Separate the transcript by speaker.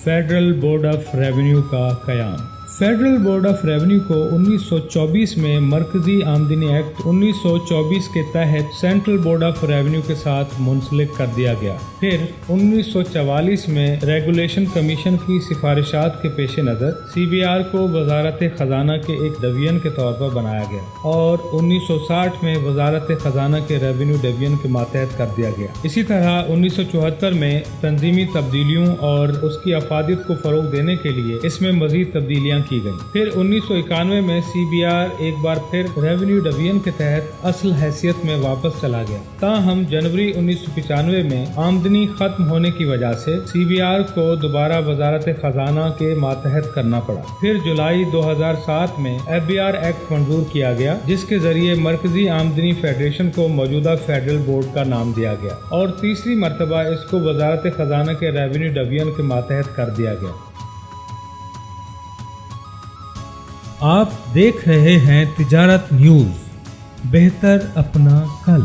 Speaker 1: Federal board of revenue का क़याम। Federal board of revenue को 1924 में मरकजी आमदनी एक्ट 1924 के तहत सेंट्रल बोर्ड ऑफ रेवेन्यू के साथ मुंसलिक कर दिया गया। फिर 1944 में रेगुलेशन कमीशन की सिफारिशात के पेश नज़र CBR को वजारत खजाना के एक डिवीजन के तौर पर बनाया गया और 1960 में वजारत खजाना के रेवेन्यू डिवीजन के मातहत कर दिया गया। इसी तरह 1974 में तंजीमी तब्दीलियों और उसकी अफादियत को फ़रोग देने के लिए इसमें मज़ीद तब्दीलियाँ की गई। फिर 1991 में CBR एक बार फिर रेवेन्यू डिवीजन के तहत असल हैसियत में वापस चला गया। ताहम जनवरी 1995 में आमदनी खत्म होने की वजह से CBR को दोबारा वजारत खजाना के मातहत करना पड़ा। फिर जुलाई 2007 में FBR एक्ट मंजूर किया गया, जिसके जरिए मरकजी आमदनी फेडरेशन को मौजूदा फेडरल बोर्ड का नाम दिया गया और तीसरी मरतबा इसको वजारत खजाना के रेवेन्यू डिवीजन के मातहत कर दिया गया।
Speaker 2: आप देख रहे हैं तिजारत न्यूज़, बेहतर अपना कल।